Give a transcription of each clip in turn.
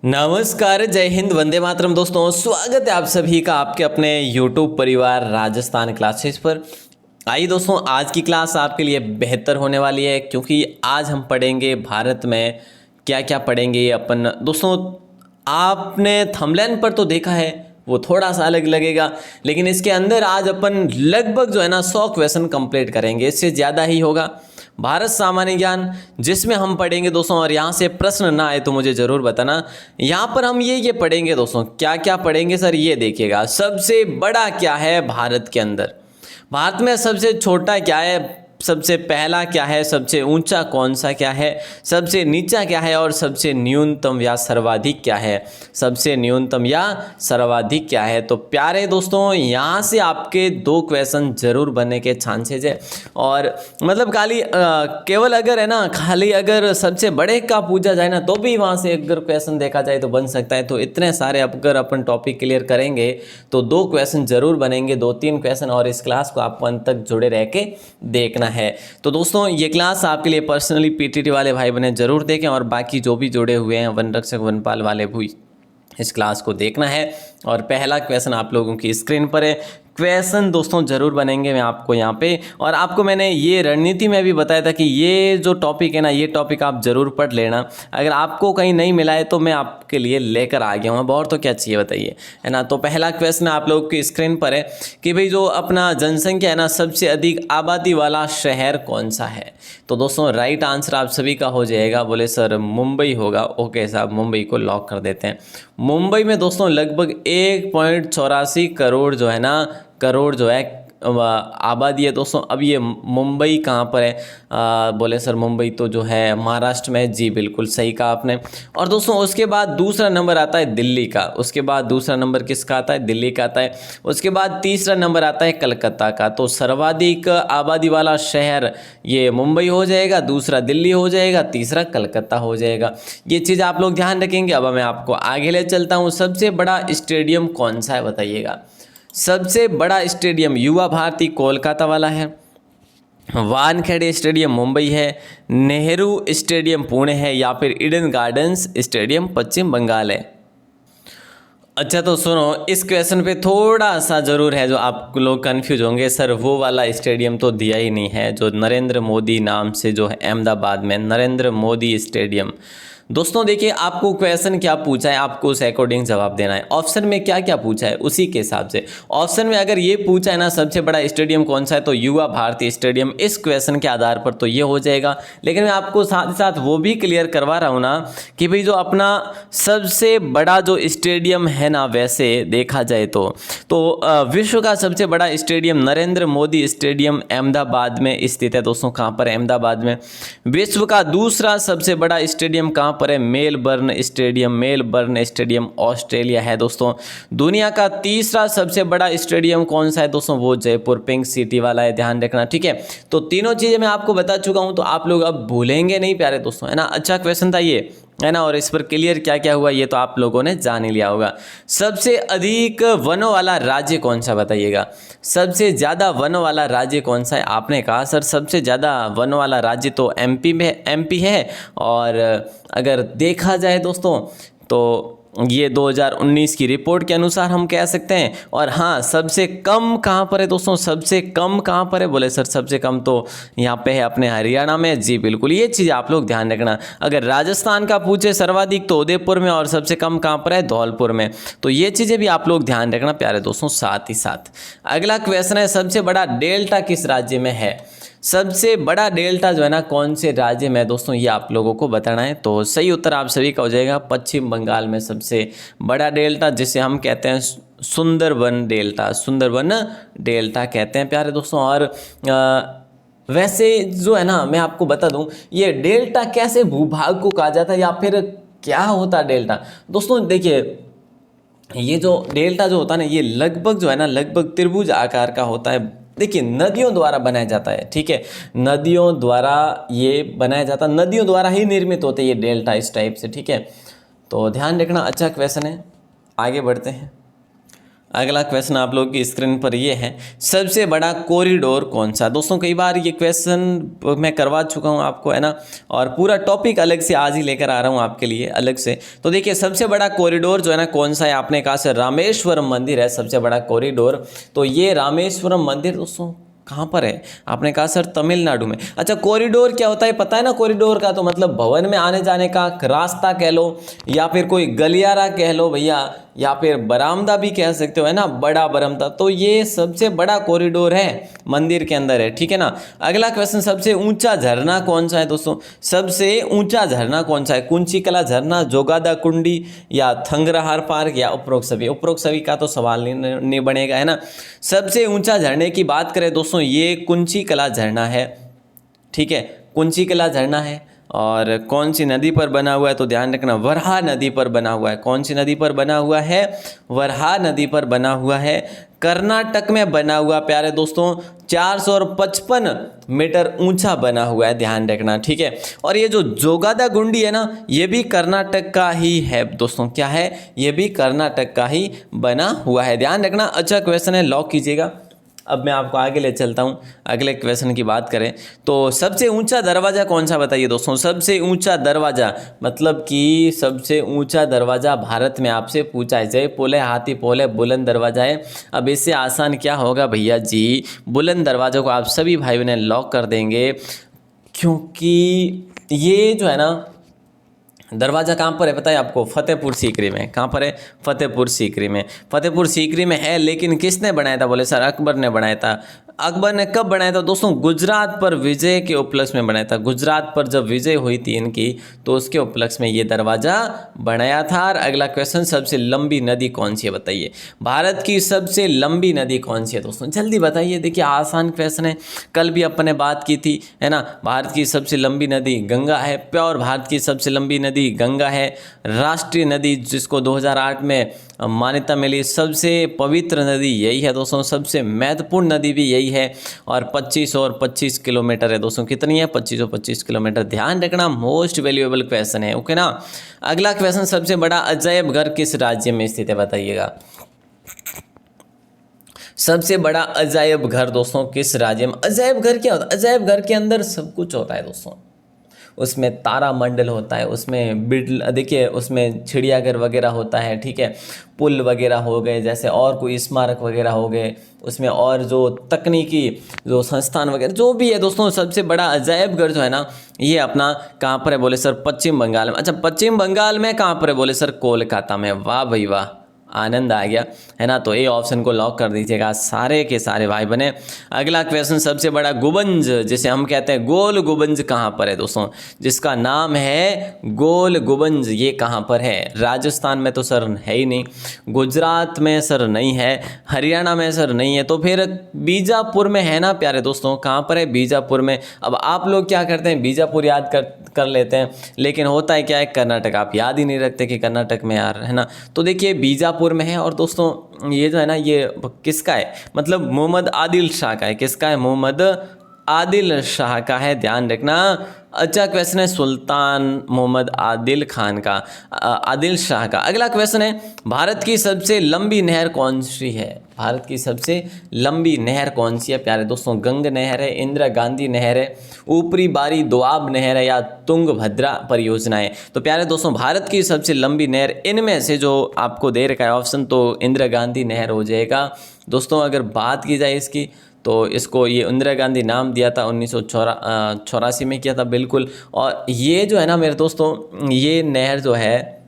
नमस्कार, जय हिंद, वंदे मातरम। दोस्तों, स्वागत है आप सभी का आपके अपने YouTube परिवार राजस्थान क्लासेस पर। आइए दोस्तों, आज की क्लास आपके लिए बेहतर होने वाली है क्योंकि आज हम पढ़ेंगे भारत में क्या क्या पढ़ेंगे ये अपन। दोस्तों, आपने थंबनेल पर तो देखा है, वो थोड़ा सा अलग लगेगा, लेकिन इसके अंदर आज अपन लगभग जो है ना 100 क्वेश्चन कंप्लीट करेंगे, इससे ज़्यादा ही होगा। भारत सामान्य ज्ञान जिसमें हम पढ़ेंगे दोस्तों, और यहाँ से प्रश्न ना आए तो मुझे ज़रूर बताना। यहाँ पर हम ये पढ़ेंगे दोस्तों, क्या क्या पढ़ेंगे सर, ये देखिएगा। सबसे बड़ा क्या है भारत के अंदर, भारत में सबसे छोटा क्या है, सबसे पहला क्या है, सबसे ऊंचा कौन सा क्या है, सबसे नीचा क्या है, और सबसे न्यूनतम या सर्वाधिक क्या है, सबसे न्यूनतम या सर्वाधिक क्या है। तो प्यारे दोस्तों, यहाँ से आपके 2 क्वेश्चन जरूर बनने के चांसेज है। और मतलब केवल अगर है ना, खाली अगर सबसे बड़े का पूछा जाए ना, तो भी वहाँ से अगर क्वेश्चन देखा जाए तो बन सकता है। तो इतने सारे अगर अपन टॉपिक क्लियर करेंगे तो 2 क्वेश्चन जरूर बनेंगे, 2-3 क्वेश्चन। और इस क्लास को आपको अंत तक जुड़े रह के देखना है। तो दोस्तों, ये क्लास आपके लिए पर्सनली पीटीटी वाले भाई बने जरूर देखें, और बाकी जो भी जुड़े हुए हैं वन रक्षक वनपाल वाले भी इस क्लास को देखना है। और पहला क्वेश्चन आप लोगों की स्क्रीन पर है। क्वेश्चन दोस्तों जरूर बनेंगे मैं आपको यहाँ पे, और आपको मैंने ये रणनीति में भी बताया था कि ये जो टॉपिक है ना, ये टॉपिक आप जरूर पढ़ लेना। अगर आपको कहीं नहीं मिला है तो मैं आपके लिए लेकर आ गया हूँ, और तो क्या चाहिए बताइए, है ना। तो पहला क्वेश्चन आप लोगों की स्क्रीन पर है कि भाई जो अपना जनसंख्या है ना, सबसे अधिक आबादी वाला शहर कौन सा है। तो दोस्तों, राइट आंसर आप सभी का हो जाएगा, बोले सर मुंबई होगा। ओके साहब, मुंबई को लॉक कर देते हैं। मुंबई में दोस्तों लगभग 1.84 करोड़ जो है ना, करोड़ जो है आबादी है दोस्तों। अब ये मुंबई कहाँ पर है, बोले सर मुंबई तो जो है महाराष्ट्र में। जी बिल्कुल सही कहा आपने। और दोस्तों, उसके बाद दूसरा नंबर आता है दिल्ली का, उसके बाद दूसरा नंबर किसका आता है, दिल्ली का आता है। उसके बाद तीसरा नंबर आता है कलकत्ता का। तो सर्वाधिक आबादी वाला शहर ये मुंबई हो जाएगा, दूसरा दिल्ली हो जाएगा, तीसरा कलकत्ता हो जाएगा। ये चीज़ आप लोग ध्यान रखेंगे। अब मैं आपको आगे ले चलता हूँ। सबसे बड़ा स्टेडियम कौन सा है बताइएगा। सबसे बड़ा स्टेडियम युवा भारती कोलकाता वाला है, वानखेड़े स्टेडियम मुंबई है, नेहरू स्टेडियम पुणे है, या फिर ईडन गार्डन्स स्टेडियम पश्चिम बंगाल है। अच्छा, तो सुनो, इस क्वेश्चन पे थोड़ा सा जरूर है जो आप लोग कंफ्यूज होंगे, सर वो वाला स्टेडियम तो दिया ही नहीं है जो नरेंद्र मोदी नाम से जो है अहमदाबाद में, नरेंद्र मोदी स्टेडियम। दोस्तों देखिए, आपको क्वेश्चन क्या पूछा है, आपको उस अकॉर्डिंग जवाब देना है। ऑप्शन में क्या क्या पूछा है उसी के हिसाब से। ऑप्शन में अगर ये पूछा है ना सबसे बड़ा स्टेडियम कौन सा है, तो युवा भारती स्टेडियम, इस क्वेश्चन के आधार पर तो ये हो जाएगा। लेकिन मैं आपको साथ ही साथ वो भी क्लियर करवा रहा हूँ ना कि भाई जो अपना सबसे बड़ा जो स्टेडियम है ना, वैसे देखा जाए तो विश्व का सबसे बड़ा स्टेडियम नरेंद्र मोदी स्टेडियम अहमदाबाद में स्थित है दोस्तों। कहाँ पर, अहमदाबाद में। विश्व का दूसरा सबसे बड़ा स्टेडियम कहाँ पर है, Melbourne stadium, Melbourne stadium Australia है दोस्तों। दुनिया का तीसरा सबसे बड़ा स्टेडियम कौन सा है दोस्तों, वो जयपुर पिंक सिटी वाला है, ध्यान रखना, ठीक है। तो तीनों चीजें मैं आपको बता चुका हूं, तो आप लोग अब भूलेंगे नहीं प्यारे दोस्तों, है ना। अच्छा क्वेश्चन था ये, है ना। और इस पर क्लियर क्या क्या हुआ ये तो आप लोगों ने जान ही लिया होगा। सबसे अधिक वनों वाला राज्य कौन सा बताइएगा, सबसे ज़्यादा वनों वाला राज्य कौन सा है। आपने कहा सर सबसे ज़्यादा वनों वाला राज्य तो एमपी में, एमपी है। और अगर देखा जाए दोस्तों तो ये 2019 की रिपोर्ट के अनुसार हम कह सकते हैं। और हाँ, सबसे कम कहाँ पर है दोस्तों, सबसे कम कहाँ पर है, बोले सर सबसे कम तो यहाँ पे है अपने हरियाणा में। जी बिल्कुल, ये चीज़ आप लोग ध्यान रखना। अगर राजस्थान का पूछे सर्वाधिक तो उदयपुर में, और सबसे कम कहाँ पर है, धौलपुर में। तो ये चीज़ें भी आप लोग ध्यान रखना प्यारे दोस्तों। साथ ही साथ अगला क्वेश्चन है, सबसे बड़ा डेल्टा किस राज्य में है। सबसे बड़ा डेल्टा जो है ना कौन से राज्य में दोस्तों, ये आप लोगों को बताना है। तो सही उत्तर आप सभी का हो जाएगा पश्चिम बंगाल में सबसे बड़ा डेल्टा, जिसे हम कहते हैं सुंदरबन डेल्टा, सुंदरबन डेल्टा कहते हैं प्यारे दोस्तों। और वैसे जो है ना, मैं आपको बता दूं, ये डेल्टा कैसे भूभाग को कहा जाता है, या फिर क्या होता है डेल्टा। दोस्तों देखिए, ये जो डेल्टा जो होता है ना, ये लगभग जो है ना, लगभग त्रिभुज आकार का होता है। देखिए, नदियों द्वारा बनाया जाता है, ठीक है, नदियों द्वारा ये बनाया जाता है, नदियों द्वारा ही निर्मित होते हैं ये डेल्टा इस टाइप से, ठीक है। तो ध्यान रखना, अच्छा क्वेश्चन है, आगे बढ़ते हैं। अगला क्वेश्चन आप लोग की स्क्रीन पर ये है, सबसे बड़ा कॉरिडोर कौन सा। दोस्तों कई बार ये क्वेश्चन मैं करवा चुका हूँ आपको, है ना, और पूरा टॉपिक अलग से आज ही लेकर आ रहा हूँ आपके लिए अलग से। तो देखिए सबसे बड़ा कॉरिडोर जो है ना कौन सा है, आपने कहा सर रामेश्वरम मंदिर है सबसे बड़ा कॉरिडोर। तो ये रामेश्वरम मंदिर दोस्तों कहाँ पर है, आपने कहा सर तमिलनाडु में। अच्छा कॉरिडोर क्या होता है पता है ना, कॉरिडोर का तो मतलब भवन में आने जाने का रास्ता कह लो, या फिर कोई गलियारा कह लो भैया, या फिर बरामदा भी कह सकते हो, है ना, बड़ा बरामदा। तो ये सबसे बड़ा कॉरिडोर है, मंदिर के अंदर है, ठीक है ना। अगला क्वेश्चन, सबसे ऊंचा झरना कौन सा है दोस्तों, सबसे ऊंचा झरना कौन सा है, कुंचिकला झरना, जोगादा कुंडी, या थंगराहार पार्क, या उपरोक्त सभी। उपरोक्त सभी का तो सवाल नहीं बनेगा, है ना। सबसे ऊंचा झरने की बात करें दोस्तों, ये कुंचिकला झरना है, ठीक है, कुंचिकला झरना है। और कौन सी नदी पर बना हुआ है, तो ध्यान रखना वराहा नदी पर बना हुआ है। कौन सी नदी पर बना हुआ है, वराहा नदी पर बना हुआ है, कर्नाटक में बना हुआ प्यारे दोस्तों, 455 मीटर ऊंचा बना हुआ है, ध्यान रखना, ठीक है। और ये जो जोगादा गुंडी है ना, ये भी कर्नाटक का ही है दोस्तों, क्या है, ये भी कर्नाटक का ही बना हुआ है, ध्यान रखना। अच्छा क्वेश्चन है, लॉक कीजिएगा। अब मैं आपको आगे ले चलता हूँ, अगले क्वेश्चन की बात करें तो सबसे ऊंचा दरवाज़ा कौन सा बताइए दोस्तों। सबसे ऊंचा दरवाज़ा मतलब कि सबसे ऊंचा दरवाज़ा भारत में आपसे पूछा है, जय पोले हाथी पोले बुलंद दरवाज़ा है। अब इससे आसान क्या होगा भैया जी, बुलंद दरवाज़ों को आप सभी भाई बहन लॉक कर देंगे, क्योंकि ये जो है ना दरवाज़ा कहाँ पर है पता है आपको, फतेहपुर सीकरी में। कहाँ पर है, फतेहपुर सीकरी में। फतेहपुर सीकरी में है, लेकिन किसने बनाया था, बोले सर अकबर ने बनाया था। अकबर ने कब बनाया था दोस्तों, गुजरात पर विजय के उपलक्ष्य में बनाया था। गुजरात पर जब विजय हुई थी इनकी, तो उसके उपलक्ष्य में ये दरवाज़ा बनाया था। और अगला क्वेश्चन, सबसे लंबी नदी कौन सी है बताइए, भारत की सबसे लंबी नदी कौन सी है दोस्तों, जल्दी बताइए। देखिए आसान क्वेश्चन है, कल भी अपन ने बात की थी, है ना। भारत की सबसे लंबी नदी गंगा है, प्योर भारत की सबसे लंबी नदी गंगा है। राष्ट्रीय नदी जिसको 2008 में मान्यता मिली, सबसे पवित्र नदी यही है दोस्तों, सबसे महत्वपूर्ण नदी भी यही है। और 25 और 25 किलोमीटर है दोस्तों, कितनी है, 25 और 25 किलोमीटर, ध्यान रखना, मोस्ट वैल्यूएबल क्वेश्चन है, ओके ना। अगला क्वेश्चन, सबसे बड़ा अजायब घर किस राज्य में स्थित है बताइएगा। सबसे बड़ा अजायब घर दोस्तों किस राज्य में। अजायब घर क्या होता है, अजायब घर के अंदर सब कुछ होता है दोस्तों, उसमें तारामंडल होता है, उसमें बिडल, देखिए उसमें चिड़ियाघर वगैरह होता है, ठीक है, पुल वगैरह हो गए जैसे, और कोई स्मारक वगैरह हो गए उसमें, और जो तकनीकी जो संस्थान वगैरह जो भी है दोस्तों। सबसे बड़ा अजायब घर जो है ना, ये अपना कहाँ पर है बोले सर, पश्चिम बंगाल में। अच्छा पश्चिम बंगाल में कहाँ पर है बोले सर, कोलकाता में। वाह भाई वाह, आनंद आ गया, है ना। तो ए ऑप्शन को लॉक कर दीजिएगा सारे के सारे भाई बने। अगला क्वेश्चन, सबसे बड़ा गुबंज जिसे हम कहते हैं गोल गुबंज कहाँ पर है दोस्तों, जिसका नाम है गोल गुबंज, ये कहाँ पर है। राजस्थान में तो सर है ही नहीं, गुजरात में सर नहीं है, हरियाणा में सर नहीं है, तो फिर बीजापुर में है ना प्यारे दोस्तों। कहाँ पर है, बीजापुर में। अब आप लोग क्या करते हैं, बीजापुर याद कर लेते हैं, लेकिन होता है क्या है, कर्नाटक आप याद ही नहीं रखते कि कर्नाटक में यार, है ना। तो देखिए बीजापुर में है। और दोस्तों ये जो है ना, ये किसका है, मतलब मोहम्मद आदिल शाह का है। किसका है, मोहम्मद आदिल शाह का है, ध्यान रखना। अच्छा क्वेश्चन है सुल्तान मोहम्मद आदिल खान का, आदिल शाह का। अगला क्वेश्चन है, भारत की सबसे लंबी नहर कौन सी है। भारत की सबसे लंबी नहर कौन सी है प्यारे दोस्तों, गंग नहर है, इंदिरा गांधी नहर है, ऊपरी बारी दोआब नहर है, या तुंगभद्रा परियोजना है। तो प्यारे दोस्तों भारत की सबसे लंबी नहर, इनमें से जो आपको दे रखा है ऑप्शन, तो इंदिरा गांधी नहर हो जाएगा दोस्तों। अगर बात की जाए इसकी, तो इसको ये इंदिरा गांधी नाम दिया था 1984 में किया था, बिल्कुल। और ये जो है ना मेरे दोस्तों, ये नहर जो है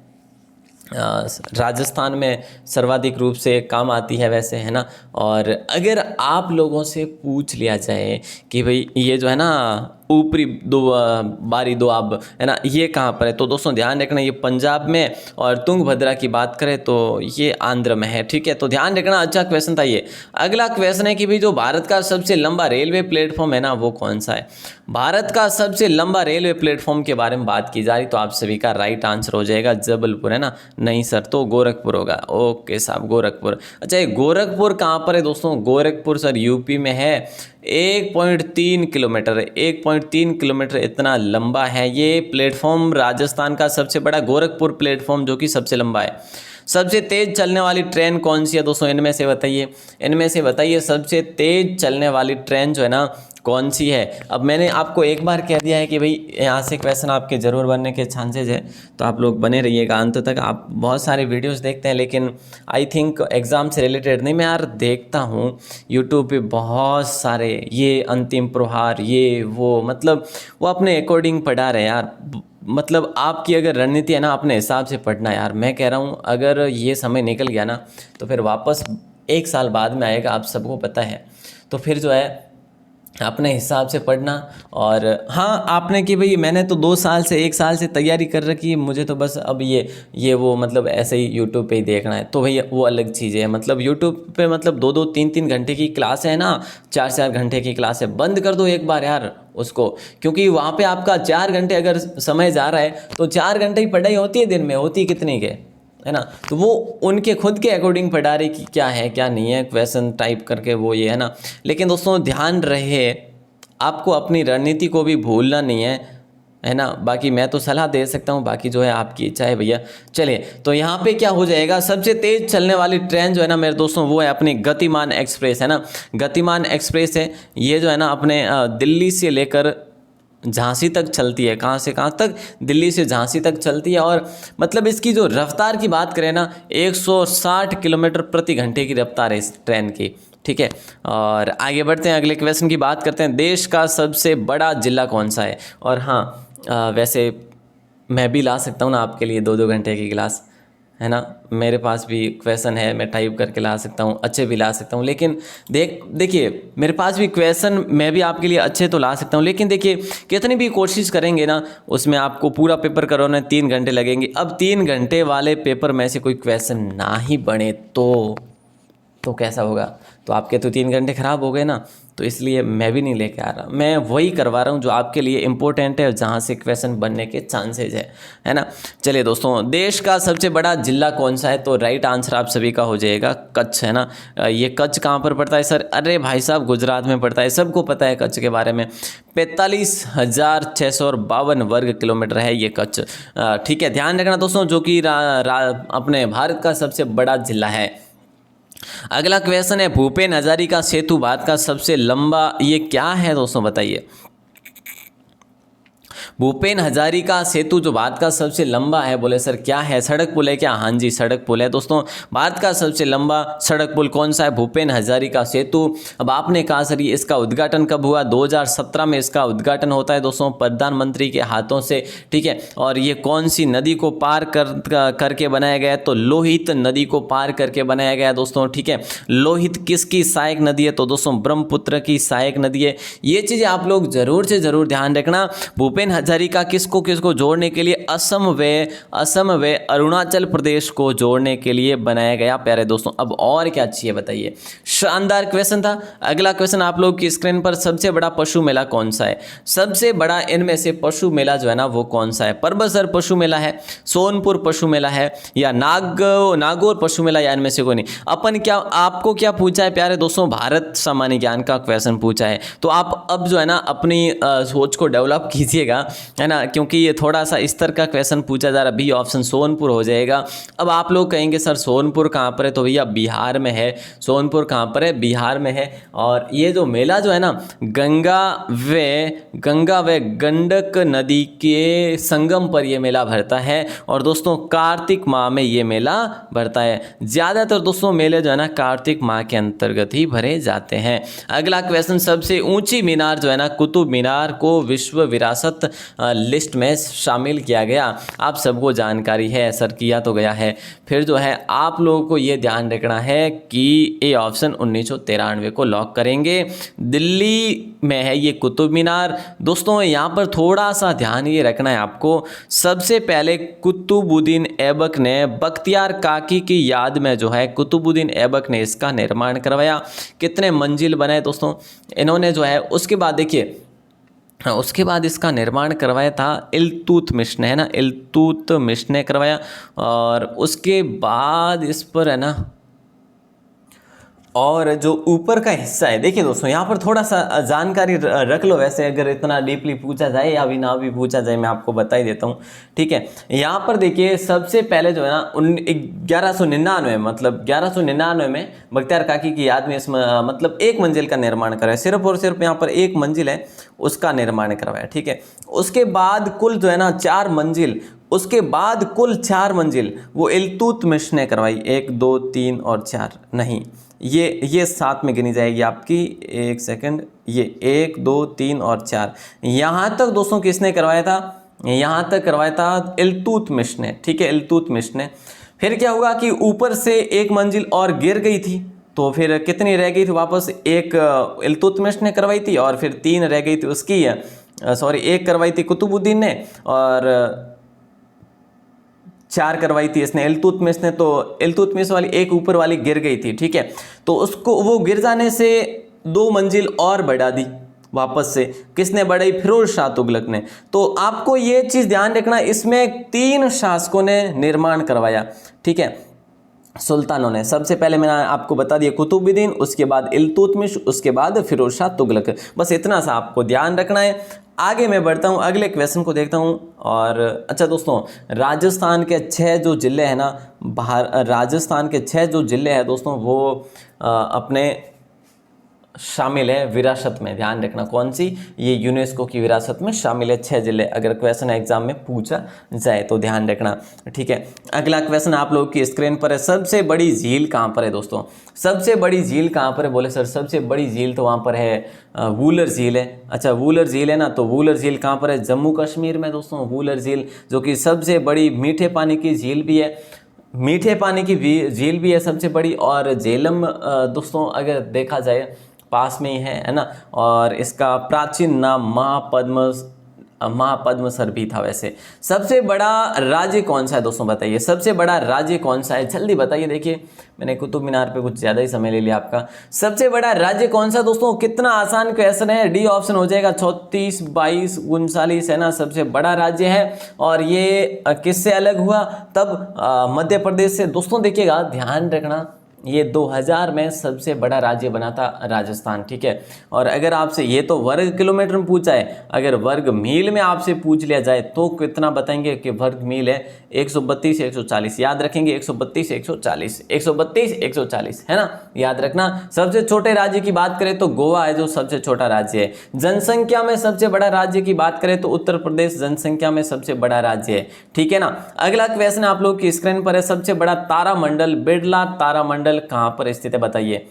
राजस्थान में सर्वाधिक रूप से काम आती है वैसे, है ना। और अगर आप लोगों से पूछ लिया जाए कि भाई ये जो है ना ऊपरी बारी दोआब, है ना, ये कहाँ पर है, तो दोस्तों ध्यान रखना ये पंजाब में। और तुंगभद्रा की बात करें तो ये आंध्र में है, ठीक है, तो ध्यान रखना। अच्छा क्वेश्चन था ये। अगला क्वेश्चन है कि भाई जो भारत का सबसे लंबा रेलवे प्लेटफॉर्म है ना, वो कौन सा है। भारत का सबसे लंबा रेलवे प्लेटफॉर्म के बारे में बात की जा रही, तो आप सभी का राइट आंसर हो जाएगा जबलपुर, है ना। नहीं सर, तो गोरखपुर होगा। ओके साहब, गोरखपुर। अच्छा ये गोरखपुर कहाँ पर है दोस्तों, गोरखपुर सर यूपी में है। 1.3 किलोमीटर है, 1.3 किलोमीटर इतना लंबा है ये प्लेटफॉर्म। राजस्थान का सबसे बड़ा गोरखपुर प्लेटफॉर्म जो कि सबसे लंबा है। सबसे तेज चलने वाली ट्रेन कौन सी है दोस्तों, इनमें से बताइए, इनमें से बताइए सबसे तेज चलने वाली ट्रेन जो है ना कौन सी है। अब मैंने आपको एक बार कह दिया है कि भाई यहाँ से क्वेश्चन आपके ज़रूर बनने के चांसेज है, तो आप लोग बने रहिएगा अंत तक। आप बहुत सारे वीडियोस देखते हैं लेकिन आई थिंक एग्ज़ाम से रिलेटेड नहीं। मैं यार देखता हूँ यूट्यूब पे बहुत सारे ये अंतिम प्रहार ये वो, मतलब वो अपने अकॉर्डिंग पढ़ा रहे हैं यार। मतलब आपकी अगर रणनीति है ना अपने हिसाब से पढ़ना यार। मैं कह रहा हूँ अगर ये समय निकल गया ना तो फिर वापस 1 साल बाद में आएगा, आप सबको पता है। तो फिर जो है अपने हिसाब से पढ़ना। और हाँ आपने कि भाई मैंने तो 2 साल से 1 साल से तैयारी कर रखी है, मुझे तो बस अब ये वो मतलब ऐसे ही यूट्यूब पे ही देखना है, तो भैया वो अलग चीज़ है। मतलब यूट्यूब पे मतलब 2-2 3-3 घंटे की क्लास है ना, 4-4 घंटे की क्लास है, बंद कर दो एक बार यार उसको। क्योंकि वहाँ पे आपका 4 घंटे अगर समय जा रहा है तो 4 घंटे की पढ़ाई होती है दिन में, होती कितनी के है ना। तो वो उनके खुद के अकॉर्डिंग पढ़ा रहे कि क्या है क्या नहीं है, क्वेश्चन टाइप करके वो ये है ना। लेकिन दोस्तों ध्यान रहे आपको अपनी रणनीति को भी भूलना नहीं है ना। बाकी मैं तो सलाह दे सकता हूँ, बाकी जो है आपकी इच्छा है भैया। चलिए तो यहाँ पे क्या हो जाएगा, सबसे तेज चलने वाली ट्रेन जो है ना मेरे दोस्तों वो है अपनी गतिमान एक्सप्रेस है ना। गतिमान एक्सप्रेस है ये जो है ना अपने दिल्ली से लेकर झांसी तक चलती है। कहाँ से कहाँ तक, दिल्ली से झांसी तक चलती है। और मतलब इसकी जो रफ्तार की बात करें ना 160 किलोमीटर प्रति घंटे की रफ्तार है इस ट्रेन की, ठीक है। और आगे बढ़ते हैं, अगले क्वेश्चन की बात करते हैं। देश का सबसे बड़ा जिला कौन सा है। और हाँ वैसे मैं भी ला सकता हूँ ना आपके लिए 2-2 घंटे की क्लास, है ना। मेरे पास भी क्वेश्चन है, मैं टाइप करके ला सकता हूँ, अच्छे भी ला सकता हूँ। लेकिन देखिए मेरे पास भी क्वेश्चन मैं भी आपके लिए अच्छे तो ला सकता हूँ, लेकिन देखिए कितनी भी कोशिश करेंगे ना उसमें आपको पूरा पेपर करवाने 3 घंटे लगेंगे। अब 3 घंटे वाले पेपर में से कोई क्वेश्चन ना ही बने तो कैसा होगा, तो आपके तो 3 घंटे खराब हो गए ना। तो इसलिए मैं भी नहीं लेके आ रहा, मैं वही करवा रहा हूँ जो आपके लिए इम्पोर्टेंट है, जहाँ से क्वेश्चन बनने के चांसेज है ना। चलिए दोस्तों, देश का सबसे बड़ा जिला कौन सा है, तो राइट आंसर आप सभी का हो जाएगा कच्छ, है ना। ये कच्छ कहाँ पर पड़ता है सर, अरे भाई साहब गुजरात में पड़ता है, सबको पता है कच्छ के बारे में। 45,652 वर्ग किलोमीटर है ये कच्छ, ठीक है। ध्यान रखना दोस्तों, जो कि अपने भारत का सबसे बड़ा जिला है। अगला क्वेश्चन है, भूपेन हजारिका सेतु भारत का सबसे लंबा ये क्या है दोस्तों बताइए। भूपेन हजारिका सेतु जो भारत का सबसे लंबा है, बोले सर क्या है, सड़क पुल है क्या। हाँ जी सड़क पुल है दोस्तों। भारत का सबसे लंबा सड़क पुल कौन सा है, भूपेन हजारिका सेतु। अब आपने कहा सर ये इसका उद्घाटन कब हुआ, 2017 में इसका उद्घाटन होता है दोस्तों प्रधानमंत्री के हाथों से, ठीक है। और ये कौन सी नदी को पार करके बनाया गया है, तो लोहित नदी को पार करके बनाया गया दोस्तों, ठीक है। लोहित किसकी सहायक नदी है, तो दोस्तों ब्रह्मपुत्र की सहायक नदी है। ये चीज़ें आप लोग जरूर से जरूर ध्यान रखना। भूपेन हजारिका किसको किसको जोड़ने के लिए, असम व अरुणाचल प्रदेश को जोड़ने के लिए बनाया गया प्यारे दोस्तों। अब और क्या चाहिए बताइए, शानदार क्वेश्चन था। अगला क्वेश्चन आप लोग की स्क्रीन पर, सबसे बड़ा पशु मेला कौन सा है। सबसे बड़ा इनमें से पशु मेला जो है ना वो कौन सा है, परबसर पशु मेला है, सोनपुर पशु मेला है, या नागौर पशु मेला, या इनमें से कोई नहीं। अपन क्या आपको क्या पूछा है प्यारे दोस्तों, भारत सामान्य ज्ञान का क्वेश्चन पूछा है। तो आप अब जो है ना अपनी सोच को डेवलप कीजिएगा, है ना, क्योंकि ये थोड़ा सा स्तर का क्वेश्चन पूछा जा रहा। बी ऑप्शन सोनपुर हो जाएगा। अब आप लोग कहेंगे सर सोनपुर कहाँ पर है, तो भैया बिहार में है। सोनपुर कहाँ पर है, बिहार में है। और ये जो मेला जो है ना गंगा व गंडक नदी के संगम पर ये मेला भरता है। और दोस्तों कार्तिक माह में ये मेला भरता है। ज़्यादातर दोस्तों मेले जो है ना कार्तिक माह के अंतर्गत ही भरे जाते हैं। अगला क्वेश्चन, सबसे ऊंची मीनार जो है ना कुतुब मीनार को विश्व विरासत लिस्ट में शामिल किया गया। आप सबको जानकारी है सर, किया तो गया है। फिर जो है आप लोगों को ये ध्यान रखना है कि ए ऑप्शन 1993 को लॉक करेंगे। दिल्ली में है ये कुतुब मीनार। दोस्तों यहाँ पर थोड़ा सा ध्यान ये रखना है आपको, सबसे पहले कुतुबुद्दीन ऐबक ने बख्तियार काकी की याद में जो है कुतुबुद्दीन ऐबक ने इसका निर्माण करवाया। कितने मंजिल बनाए दोस्तों इन्होंने जो है। उसके बाद देखिए उसके बाद इसका निर्माण करवाया था इल्तुतमिश ने, है ना, इल्तुतमिश ने करवाया। और उसके बाद इस पर है ना और जो ऊपर का हिस्सा है, देखिए दोस्तों यहाँ पर थोड़ा सा जानकारी रख लो। वैसे अगर इतना डीपली पूछा जाए या भी ना भी पूछा जाए, मैं आपको बता ही देता हूँ, ठीक है। यहाँ पर देखिए सबसे पहले जो है ना 1199 मतलब 1199 में बख्तियार काकी की याद में इस मतलब एक मंजिल का निर्माण कराया, सिर्फ और सिर्फ यहाँ पर एक मंजिल है उसका निर्माण करवाया, ठीक है। उसके बाद कुल जो है ना 4 मंजिल, उसके बाद कुल 4 मंजिल वो इल्तुतमिश ने करवाई, 1 2 3 और 4 नहीं, ये साथ में गिनी जाएगी आपकी। एक सेकंड, ये 1 2 3 और 4 यहाँ तक दोस्तों किसने करवाया था? यहाँ तक करवाया था इल्तुतमिश ने, ठीक है, इल्तुतमिश ने। फिर क्या हुआ कि ऊपर से एक मंजिल और गिर गई थी, तो फिर कितनी रह गई थी वापस? एक इल्तुतमिश ने करवाई थी और फिर 3 रह गई थी उसकी, सॉरी, एक करवाई थी कुतुबुद्दीन ने और 4 करवाई थी इसने इल्तुतमिश ने। तो इल्तुतमिश वाली एक ऊपर वाली गिर गई थी, ठीक है। तो उसको वो गिर जाने से 2 मंजिल और बढ़ा दी वापस से, किसने बढ़ाई? फिरोज शाह तुगलक ने। तो आपको ये चीज़ ध्यान रखना, इसमें 3 शासकों ने निर्माण करवाया, ठीक है, सुल्तानों ने। सबसे पहले मैंने आपको बता दिया कुतुबुद्दीन, उसके बाद इल्तुतमिश, उसके बाद फिरोज शाह तुगलक। बस इतना सा आपको ध्यान रखना है। आगे मैं बढ़ता हूँ, अगले क्वेश्चन को देखता हूँ। और अच्छा दोस्तों, राजस्थान के 6 जो ज़िले हैं ना, राजस्थान के 6 जो ज़िले हैं दोस्तों, वो अपने शामिल है विरासत में। ध्यान रखना कौन सी? ये यूनेस्को की विरासत में शामिल है 6 जिले। अगर क्वेश्चन एग्जाम में पूछा जाए तो ध्यान रखना, ठीक है। अगला क्वेश्चन आप लोग की स्क्रीन पर है, सबसे बड़ी झील कहाँ पर है दोस्तों? सबसे बड़ी झील कहाँ पर है? बोले सर सबसे बड़ी झील तो वहाँ पर है वूलर झील है। अच्छा, वूलर झील है ना, तो वूलर झील कहाँ पर है? जम्मू कश्मीर में दोस्तों, वूलर झील, जो कि सबसे बड़ी मीठे पानी की झील भी है, मीठे पानी की झील भी है सबसे बड़ी। और झेलम दोस्तों अगर देखा जाए पास में ही है ना। और इसका प्राचीन नाम महापद्मसर भी था। वैसे सबसे बड़ा राज्य कौन सा है दोस्तों, बताइए, सबसे बड़ा राज्य कौन सा है? जल्दी बताइए। देखिए मैंने कुतुब मीनार पे कुछ ज़्यादा ही समय ले लिया आपका। सबसे बड़ा राज्य कौन सा दोस्तों? कितना आसान क्वेश्चन है। डी ऑप्शन हो जाएगा, 34 22 39 है ना, सबसे बड़ा राज्य है। और ये किससे अलग हुआ? तब मध्य प्रदेश से। दोस्तों देखिएगा, ध्यान रखना, ये 2000 में सबसे बड़ा राज्य बना था राजस्थान, ठीक है। और अगर आपसे, ये तो वर्ग किलोमीटर में पूछा है, अगर वर्ग मील में आपसे पूछ लिया जाए तो कितना बताएंगे कि वर्ग मील है? 132 140, याद रखेंगे, 132 140 132 140 है ना, याद रखना। सबसे छोटे राज्य की बात करें तो गोवा है जो सबसे छोटा राज्य है। जनसंख्या में सबसे बड़ा राज्य की बात करें तो उत्तर प्रदेश जनसंख्या में सबसे बड़ा राज्य है, ठीक है ना। अगला क्वेश्चन आप लोग की स्क्रीन पर है, सबसे बड़ा तारामंडल, बिरला तारामंडल कहां पर स्थित है? बताइए,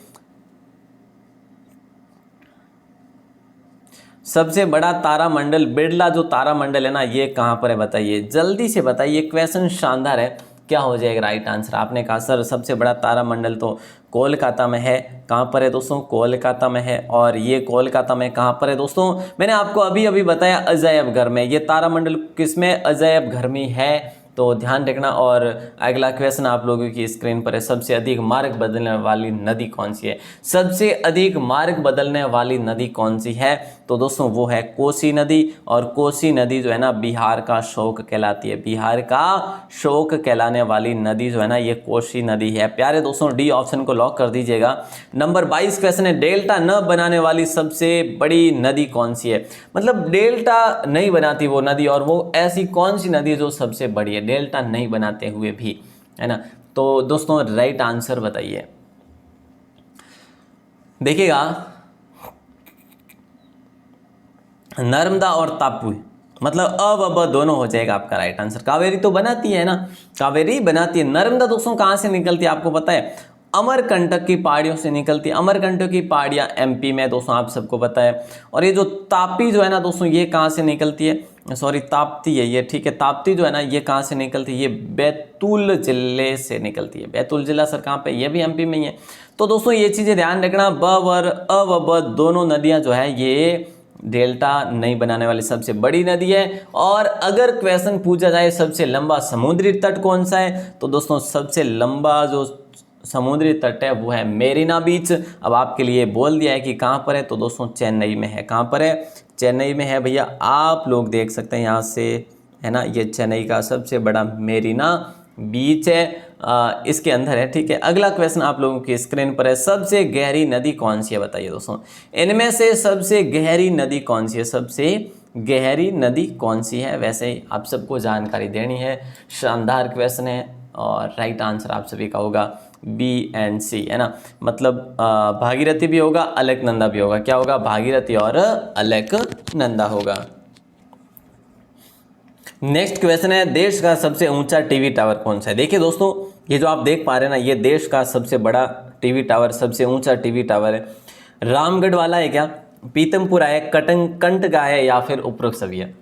सबसे बड़ा तारामंडल, बिरला जो तारामंडल है ना, ये कहां पर है? बताइए, जल्दी से बताइए, क्वेश्चन शानदार है। क्या हो जाएगा राइट आंसर? आपने कहा सर सबसे बड़ा तारामंडल तो कोलकाता में है। कहां पर है दोस्तों? कोलकाता में है। और ये कोलकाता में कहां पर है दोस्तों? मैंने आपको अभी अभी बताया, अजैब घर में। ये तारामंडल किसमें? अजैब घर में है, तो ध्यान रखना। और अगला क्वेश्चन आप लोगों की स्क्रीन पर है, सबसे अधिक मार्ग बदलने वाली नदी कौन सी है? सबसे अधिक मार्ग बदलने वाली नदी कौन सी है? तो दोस्तों वो है कोसी नदी। और कोसी नदी जो है ना, बिहार का शोक कहलाती है। बिहार का शोक कहलाने वाली नदी जो है ना, ये कोसी नदी है। प्यारे दोस्तों, डी ऑप्शन को लॉक कर दीजिएगा। नंबर 22 क्वेश्चन है, डेल्टा न बनाने वाली सबसे बड़ी नदी कौन सी है? मतलब डेल्टा नहीं बनाती वो नदी, और वो ऐसी कौन सी नदी है जो सबसे बड़ी है डेल्टा नहीं बनाते हुए भी, है ना। तो दोस्तों राइट आंसर बताइए। देखिएगा, नर्मदा और तापी, मतलब अ व ब दोनों हो जाएगा आपका राइट आंसर। कावेरी तो बनाती है ना, कावेरी बनाती है। नर्मदा दोस्तों कहां से निकलती है आपको पता है? अमरकंटक की पहाड़ियों से निकलती है। अमरकंटक की पहाड़ियां एमपी में दोस्तों, आप सबको पता है। और ये जो तापी जो है ना दोस्तों, ये कहां से निकलती है? सॉरी, ताप्ती है ये, ठीक है। ताप्ती जो है ना, ये कहां से निकलती है? ये बैतूल जिले से निकलती है। बैतूल जिला सर कहां पे? ये भी एमपी में ही है। तो दोस्तों ये चीजें ध्यान रखना, ब और अ व ब दोनों नदियां जो है ये डेल्टा नहीं बनाने वाली सबसे बड़ी नदी है। और अगर क्वेश्चन पूछा जाए सबसे लंबा समुद्री तट कौन सा है, तो दोस्तों सबसे लंबा जो समुद्री तट है वो है मेरीना बीच। अब आपके लिए बोल दिया है कि कहाँ पर है, तो दोस्तों चेन्नई में है। कहाँ पर है? चेन्नई में है भैया। आप लोग देख सकते हैं यहाँ से, है ना, ये चेन्नई का सबसे बड़ा मेरीना बीच है। इसके अंदर है, ठीक है। अगला क्वेश्चन आप लोगों की स्क्रीन पर है, सबसे गहरी नदी कौन सी है, बताइए दोस्तों। इनमें से सबसे गहरी नदी कौन सी है, सबसे गहरी नदी कौन सी है। वैसे ही आप सबको जानकारी देनी है, शानदार क्वेश्चन है और राइट आंसर आप सभी का होगा बी एंड सी, है ना। मतलब भागीरथी भी होगा, अलकनंदा भी होगा। क्या होगा, भागीरथी और अलकनंदा होगा। नेक्स्ट क्वेश्चन है, देश का सबसे ऊंचा टीवी टावर कौन सा है। देखिए दोस्तों, ये जो आप देख पा रहे हैं ना, ये देश का सबसे बड़ा टीवी टावर, सबसे ऊंचा टीवी टावर है। रामगढ़ वाला है क्या, पीतमपुरा है, कंटका है या फिर उपरोक्त सभी है।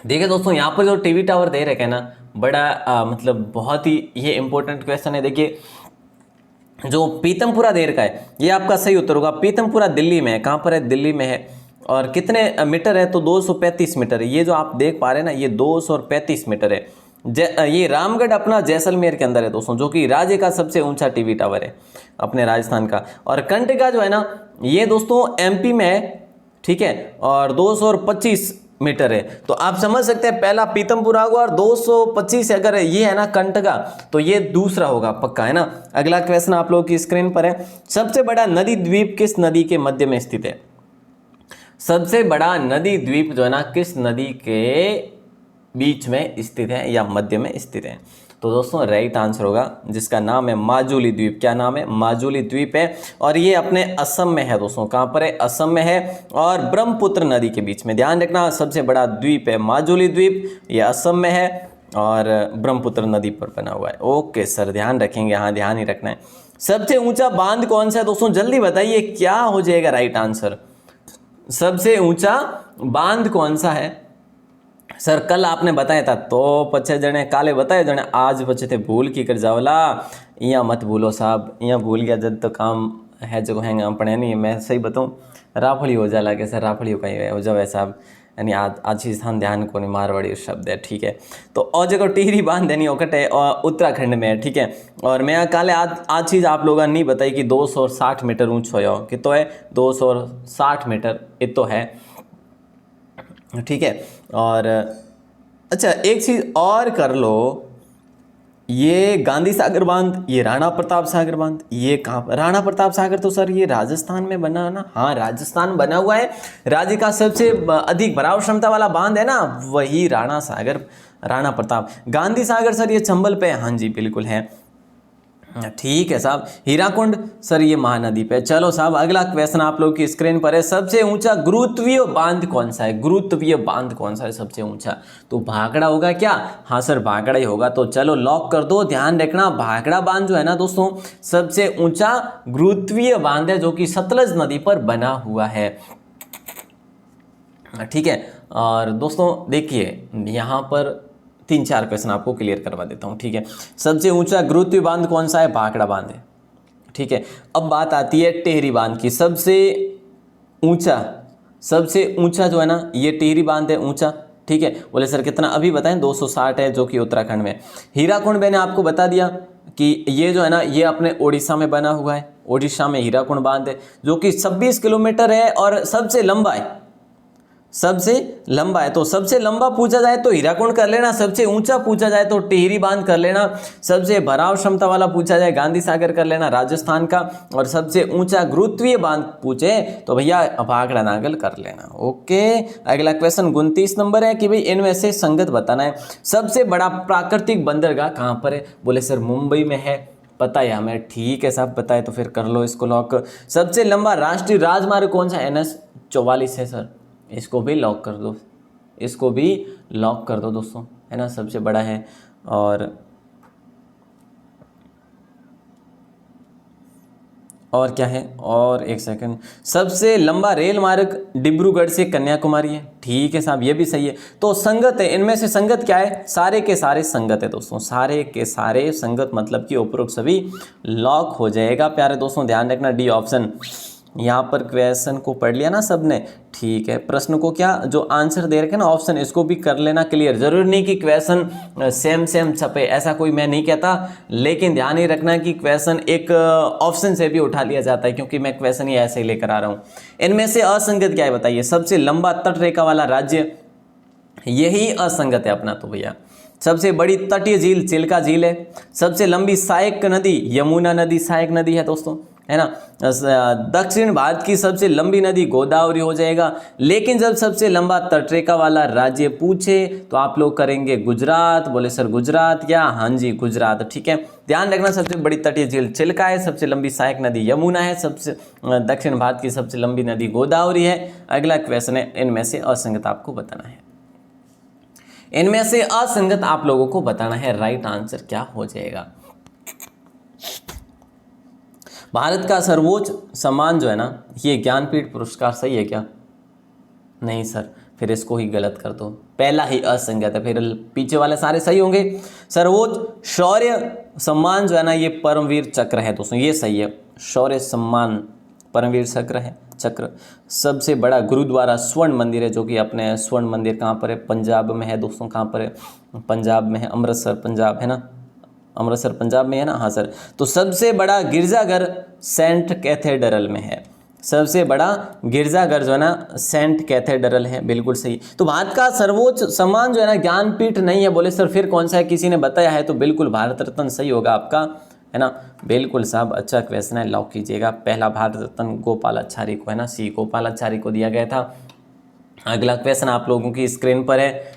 देखिए दोस्तों, यहाँ पर जो टीवी टावर दे रखे हैं ना, बड़ा मतलब बहुत ही ये इंपॉर्टेंट क्वेश्चन है। देखिए जो पीतमपुरा देर का है, ये आपका सही उत्तर होगा। पीतमपुरा दिल्ली में है। कहाँ पर है, दिल्ली में है। और कितने मीटर है, तो 235 मीटर है। ये जो आप देख पा रहे हैं ना, ये 235 मीटर है। ये रामगढ़ अपना जैसलमेर के अंदर है दोस्तों, जो कि राज्य का सबसे ऊंचा टीवी टावर है अपने राजस्थान का। और कंटका जो है ना, ये दोस्तों एमपी में है, ठीक है। और 225 मीटर है। तो आप समझ सकते हैं, पहला पीतमपुरा होगा और 225 अगर ये है ना कंटका, तो ये दूसरा होगा पक्का, है ना। अगला क्वेश्चन आप लोगों की स्क्रीन पर है, सबसे बड़ा नदी द्वीप किस नदी के मध्य में स्थित है। सबसे बड़ा नदी द्वीप जो है ना, किस नदी के बीच में स्थित है या मध्य में स्थित है। तो दोस्तों राइट आंसर होगा, जिसका नाम है माजुली द्वीप। क्या नाम है, माजुली द्वीप है। और ये अपने असम में है दोस्तों। कहाँ पर है, असम में है और ब्रह्मपुत्र नदी के बीच में। ध्यान रखना, सबसे बड़ा द्वीप है माजुली द्वीप, ये असम में है और ब्रह्मपुत्र नदी पर बना हुआ है। ओके सर, ध्यान रखेंगे, हाँ ध्यान ही रखना है। सबसे ऊंचा बांध कौन सा है दोस्तों, जल्दी बताइए क्या हो जाएगा राइट आंसर। सबसे ऊंचा बांध कौन सा है सर, कल आपने बताया था तो पछे जने काले बताए जने आज पछे थे भूल की कर जाओला। यहाँ मत भूलो साहब, यहाँ भूल गया जब तो काम है जो हैंगे अपने नहीं। मैं सही बताऊँ, राफड़ी हो जा लगे सर, राफड़ी हो कहीं हो जाए साहब। यानी आज ही स्थान ध्यान को नहीं, मारवाड़ी शब्द है, ठीक है। तो और जगह टिहरी बांध देनी ओकटे और उत्तराखंड में है, ठीक है। और मैं काले आज चीज़ आप लोगों ने नहीं बताई कि 260 मीटर ऊंच हो, कि तो है 260 मीटर, ये तो है, ठीक है। और अच्छा एक चीज़ और कर लो, ये गांधी सागर बांध, ये राणा प्रताप सागर बांध, ये कहाँ पर। राणा प्रताप सागर तो सर ये राजस्थान में बना है ना, हाँ राजस्थान बना हुआ है। राज्य का सबसे अधिक भराव क्षमता वाला बांध है ना, वही राणा सागर, राणा प्रताप। गांधी सागर सर ये चंबल पे, हाँ जी बिल्कुल है, ठीक है साहब। हीराकुंड सर ये महानदी पे। चलो साहब अगला क्वेश्चन आप लोग की स्क्रीन पर है, सबसे ऊंचा गुरुत्वीय बांध कौन सा है। गुरुत्वीय बांध कौन सा है सबसे ऊंचा, तो भाखड़ा होगा क्या। हाँ सर भाखड़ा ही होगा, तो चलो लॉक कर दो। ध्यान रखना, भाखड़ा बांध जो है ना दोस्तों, सबसे ऊंचा गुरुत्वीय बांध है, जो कि सतलज नदी पर बना हुआ है, ठीक है। और दोस्तों देखिए यहाँ पर 3-4 क्वेश्चन आपको क्लियर करवा देता हूँ, ठीक है। सबसे ऊंचा गुरुत्वीय बांध कौन सा है, भाखड़ा बांध है, ठीक है। अब बात आती है टिहरी बांध की। सबसे ऊंचा जो है ना, ये टिहरी बांध है ऊंचा, ठीक है। बोले सर कितना, अभी बताएं 260 है, जो कि उत्तराखंड में। हीराकुंड मैंने आपको बता दिया कि ये जो है ना, ये अपने ओडिशा में बना हुआ है। ओडिशा में हीराकुंड बांध है, जो कि 26 किलोमीटर है और सबसे लंबा है, सबसे लंबा है। तो सबसे लंबा पूछा जाए तो हीराकुंड कर लेना, सबसे ऊंचा पूछा जाए तो टिहरी बांध कर लेना, सबसे भराव क्षमता वाला पूछा जाए गांधी सागर कर लेना राजस्थान का, और सबसे ऊंचा गुरुत्वीय बांध पूछे तो भैया भाखड़ा नागल कर लेना। ओके अगला क्वेश्चन 29 नंबर है कि भाई इनमें से संगत बताना है, सबसे बड़ा प्राकृतिक बंदरगाह कहाँ पर है। बोले सर मुंबई में है, पता है हमें, ठीक है साहब पता है, तो फिर कर लो इसको लॉक। सबसे लंबा राष्ट्रीय राजमार्ग कौन सा, NH-44 है सर, इसको भी लॉक कर दो, इसको भी लॉक कर दो दोस्तों, है ना, सबसे बड़ा है। और क्या है, और एक सेकंड, सबसे लंबा रेल मार्ग डिब्रूगढ़ से कन्याकुमारी है, ठीक है साहब ये भी सही है। तो संगत है, इनमें से संगत क्या है, सारे के सारे संगत है दोस्तों, सारे के सारे संगत, मतलब कि उपरोक्त सभी लॉक हो जाएगा प्यारे दोस्तों। ध्यान रखना डी ऑप्शन। यहाँ पर क्वेश्चन को पढ़ लिया ना सबने, ठीक है। प्रश्न को क्या जो आंसर दे रखे ना ऑप्शन, इसको भी कर लेना क्लियर। जरूरी नहीं कि क्वेश्चन सेम छपे, ऐसा कोई मैं नहीं कहता, लेकिन ध्यान ही रखना कि क्वेश्चन एक ऑप्शन से भी उठा लिया जाता है, क्योंकि मैं क्वेश्चन ही ऐसे ही लेकर आ रहा हूँ। इनमें से असंगत क्या है बताइए, सबसे लंबा तट रेखा वाला राज्य, यही असंगत है अपना, तो भैया सबसे बड़ी तटीय झील चिल्का झील है। सबसे लंबी सहायक नदी यमुना नदी सहायक नदी है दोस्तों, है ना। दक्षिण भारत की सबसे लंबी नदी गोदावरी हो जाएगा। लेकिन जब सबसे लंबा तटरेखा वाला राज्य पूछे तो आप लोग करेंगे गुजरात। बोले सर गुजरात क्या? हाँ जी गुजरात, ठीक है। ध्यान रखना, सबसे बड़ी तटीय झील चिल्का है, सबसे लंबी सहायक नदी यमुना है, सबसे दक्षिण भारत की सबसे लंबी नदी गोदावरी है। अगला क्वेश्चन है, इनमें से असंगत आपको बताना है। इनमें से असंगत आप लोगों को बताना है, राइट आंसर क्या हो जाएगा। भारत का सर्वोच्च सम्मान जो है ना, ये ज्ञानपीठ पुरस्कार, सही है क्या? नहीं सर, फिर इसको ही गलत कर दो, पहला ही असंगत है, फिर पीछे वाले सारे सही होंगे। सर्वोच्च शौर्य सम्मान जो है ना, ये परमवीर चक्र है दोस्तों, ये सही है। शौर्य सम्मान परमवीर चक्र है, चक्र। सबसे बड़ा गुरुद्वारा स्वर्ण मंदिर है, जो कि अपने स्वर्ण मंदिर कहाँ पर है? पंजाब में है दोस्तों। कहाँ पर है? पंजाब में है, अमृतसर पंजाब है ना, अमृतसर पंजाब में है ना, हाँ सर। तो सबसे बड़ा गिरजाघर सेंट कैथेड्रल में है। सबसे बड़ा गिरजाघर जो है ना, सेंट कैथेड्रल है, बिल्कुल सही। तो भारत का सर्वोच्च सम्मान जो है ना, ज्ञानपीठ नहीं है। बोले सर फिर कौन सा है? किसी ने बताया है तो बिल्कुल भारत रत्न सही होगा आपका, है ना। बिल्कुल साहब, अच्छा क्वेश्चन है, लॉक कीजिएगा। पहला भारत रत्न गोपालाचारी को, है ना, सी गोपालाचारी को दिया गया था। अगला क्वेश्चन आप लोगों की स्क्रीन पर है।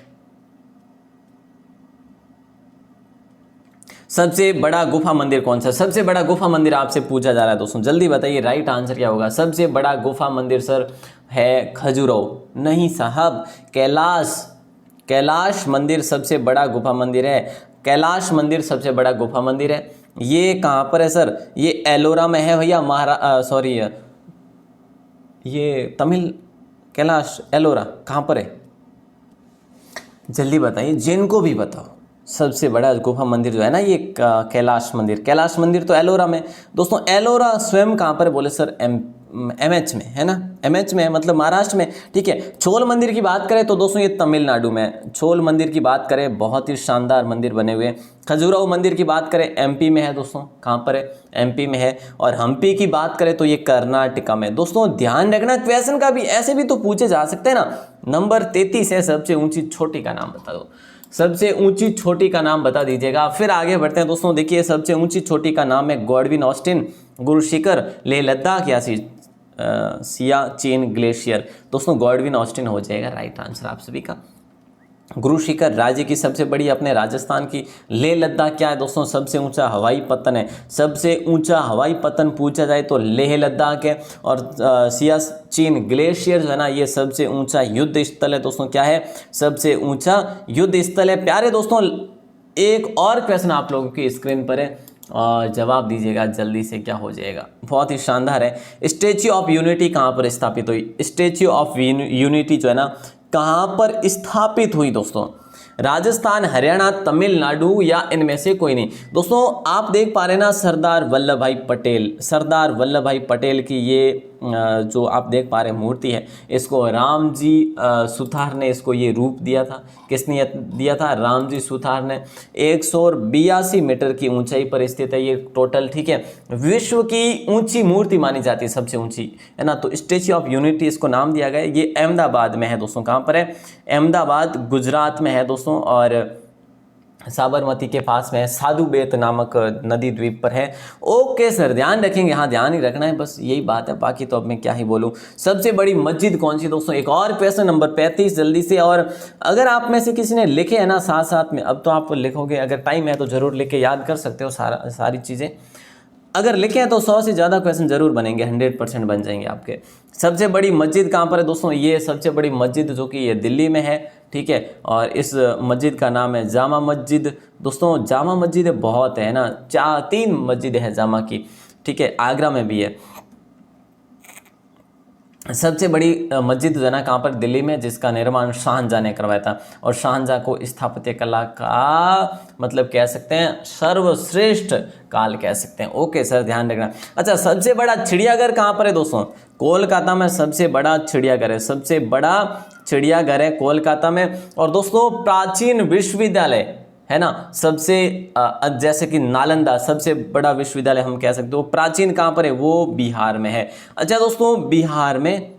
सबसे बड़ा गुफा मंदिर कौन सा? सबसे बड़ा गुफा मंदिर आपसे पूछा जा रहा है दोस्तों, जल्दी बताइए, राइट आंसर क्या होगा। सबसे बड़ा गुफा मंदिर सर है खजुराहो। नहीं साहब, कैलाश मंदिर सबसे बड़ा गुफा मंदिर है। कैलाश मंदिर सबसे बड़ा गुफा मंदिर है। ये कहाँ पर है सर? ये एलोरा में है भैया, सॉरी, ये तमिल। कैलाश एलोरा कहाँ पर है? जल्दी बताइए, जिनको भी बताओ। सबसे बड़ा गुफा मंदिर जो है ना, ये कैलाश मंदिर। कैलाश मंदिर तो एलोरा में दोस्तों। एलोरा स्वयं कहाँ पर है? बोले सर एमएच में, है ना, एमएच में है, मतलब महाराष्ट्र में, ठीक है। छोल मंदिर की बात करें तो दोस्तों ये तमिलनाडु में। छोल मंदिर की बात करें, बहुत ही शानदार मंदिर बने हुए हैं। खजुराहो मंदिर की बात करें, एमपी में है दोस्तों। कहाँ पर है? एमपी में है। और हम्पी की बात करें तो ये कर्नाटका में। दोस्तों ध्यान रखना, क्वेश्चन का भी ऐसे भी तो पूछे जा सकते हैं ना। नंबर 33 है, सबसे ऊंची चोटी का नाम बता दो। सबसे ऊंची चोटी का नाम बता दीजिएगा। फिर आगे बढ़ते हैं दोस्तों। देखिए, सबसे ऊंची चोटी का नाम है गॉडविन ऑस्टिन गुरु शिखर, लेह लद्दाख या सियाचिन ग्लेशियर। दोस्तों गॉडविन ऑस्टिन हो जाएगा राइट आंसर आप सभी का। गुरु शिखर राज्य की सबसे बड़ी अपने राजस्थान की। लेह लद्दाख क्या है दोस्तों? सबसे ऊंचा हवाई पत्तन है। सबसे ऊंचा हवाई पत्तन पूछा जाए तो लेह लद्दाख है। और सियाचिन ग्लेशियर जो है ना, ये सबसे ऊंचा युद्ध स्थल है दोस्तों। क्या है? सबसे ऊंचा युद्ध स्थल है। प्यारे दोस्तों, एक और क्वेश्चन आप लोगों की स्क्रीन पर है और जवाब दीजिएगा जल्दी से, क्या हो जाएगा। बहुत ही शानदार है। स्टैच्यू ऑफ यूनिटी कहाँ पर स्थापित हुई? स्टैच्यू ऑफ यूनिटी जो है ना, कहाँ पर स्थापित हुई दोस्तों? राजस्थान, हरियाणा, तमिलनाडु या इनमें से कोई नहीं। दोस्तों आप देख पा रहे हैं ना, सरदार वल्लभ भाई पटेल, सरदार वल्लभ भाई पटेल की ये जो आप देख पा रहे हैं मूर्ति है, इसको राम जी सुथार ने इसको ये रूप दिया था। किसने दिया था? राम जी सुथार ने। 182 मीटर की ऊंचाई पर स्थित है ये टोटल, ठीक है। विश्व की ऊंची मूर्ति मानी जाती है, सबसे ऊंची, है ना। तो स्टैच्यू ऑफ यूनिटी इसको नाम दिया गया। ये अहमदाबाद में है दोस्तों। कहाँ पर है? अहमदाबाद गुजरात में है दोस्तों। और साबरमती के पास में है, साधु बेत नामक नदी द्वीप पर है। ओके सर, ध्यान रखेंगे, हाँ ध्यान ही रखना है, बस यही बात है, बाकी तो अब मैं क्या ही बोलूँ। सबसे बड़ी मस्जिद कौन सी दोस्तों? एक और क्वेश्चन नंबर 35 जल्दी से। और अगर आप में से किसी ने लिखे है ना साथ साथ में, अब तो आप लिखोगे, अगर टाइम है तो जरूर लिख के याद कर सकते हो सारी चीज़ें। अगर लिखे हैं तो 100 से ज़्यादा क्वेश्चन जरूर बनेंगे, 100% बन जाएंगे आपके। सबसे बड़ी मस्जिद कहाँ पर है दोस्तों? ये सबसे बड़ी मस्जिद जो कि ये दिल्ली में है, ठीक है। और इस मस्जिद का नाम है जामा मस्जिद। दोस्तों जामा मस्जिद बहुत है ना, 3 मस्जिद है जामा की, ठीक है। आगरा में भी है। सबसे बड़ी मस्जिद जो है ना, कहाँ पर? दिल्ली में, जिसका निर्माण शाहजहां ने करवाया था। और शाहजहां को स्थापत्य कला का मतलब कह सकते हैं सर्वश्रेष्ठ काल कह सकते हैं। ओके सर, ध्यान रखना। अच्छा, सबसे बड़ा चिड़ियाघर कहाँ पर है दोस्तों? कोलकाता में सबसे बड़ा चिड़ियाघर है। सबसे बड़ा चिड़ियाघर है कोलकाता में। और दोस्तों प्राचीन विश्वविद्यालय है ना, सबसे जैसे कि नालंदा सबसे बड़ा विश्वविद्यालय हम कह सकते हो, प्राचीन कहाँ पर है? वो बिहार में है। अच्छा दोस्तों, बिहार में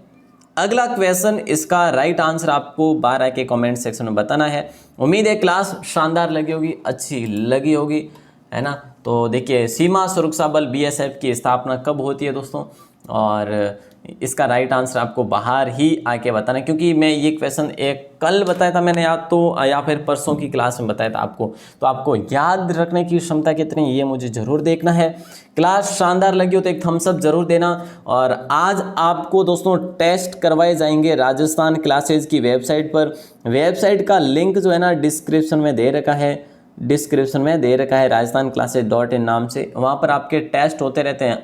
अगला क्वेश्चन, इसका राइट आंसर आपको 12 के कमेंट सेक्शन में बताना है। उम्मीद है क्लास शानदार लगी होगी, अच्छी लगी होगी, है ना। तो देखिए, सीमा सुरक्षा बल बीएसएफ की स्थापना कब होती है दोस्तों, और इसका राइट आंसर आपको बाहर ही आके बताना है, क्योंकि मैं ये क्वेश्चन एक कल बताया था मैंने, या फिर परसों की क्लास में बताया था आपको। तो आपको याद रखने की क्षमता कितनी है ये मुझे ज़रूर देखना है। क्लास शानदार लगी हो तो एक थम्स अप ज़रूर देना। और आज आपको दोस्तों टेस्ट करवाए जाएंगे राजस्थान क्लासेज की वेबसाइट पर। वेबसाइट का लिंक जो है ना डिस्क्रिप्शन में दे रखा है, राजस्थान क्लासेज .in नाम से। वहाँ पर आपके टेस्ट होते रहते हैं।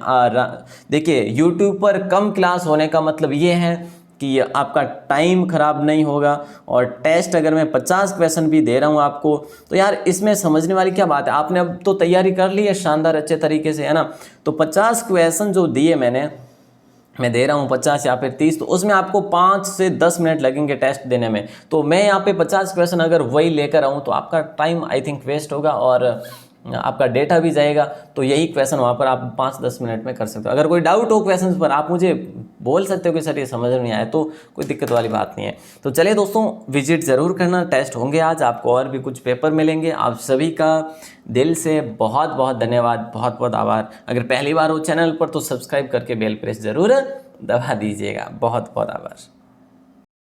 देखिए, यूट्यूब पर कम क्लास होने का मतलब ये है कि आपका टाइम ख़राब नहीं होगा। और टेस्ट अगर मैं 50 क्वेश्चन भी दे रहा हूँ आपको, तो यार इसमें समझने वाली क्या बात है, आपने अब तो तैयारी कर ली है शानदार अच्छे तरीके से, है ना। तो 50 क्वेश्चन जो दिए मैं दे रहा हूँ 50 या फिर 30, तो उसमें आपको 5 से 10 मिनट लगेंगे टेस्ट देने में। तो मैं यहाँ पे 50 क्वेश्चन अगर वही लेकर आऊँ तो आपका टाइम आई थिंक वेस्ट होगा और आपका डेटा भी जाएगा। तो यही क्वेश्चन वहाँ पर आप 5-10 मिनट में कर सकते हो। अगर कोई डाउट हो क्वेश्चन पर आप मुझे बोल सकते हो कि सर ये समझ में नहीं आया, तो कोई दिक्कत वाली बात नहीं है। तो चलिए दोस्तों, विजिट ज़रूर करना, टेस्ट होंगे आज, आपको और भी कुछ पेपर मिलेंगे। आप सभी का दिल से बहुत बहुत धन्यवाद, बहुत बहुत आभार। अगर पहली बार हो चैनल पर तो सब्सक्राइब करके बेल प्रेस ज़रूर दबा दीजिएगा। बहुत बहुत आभार।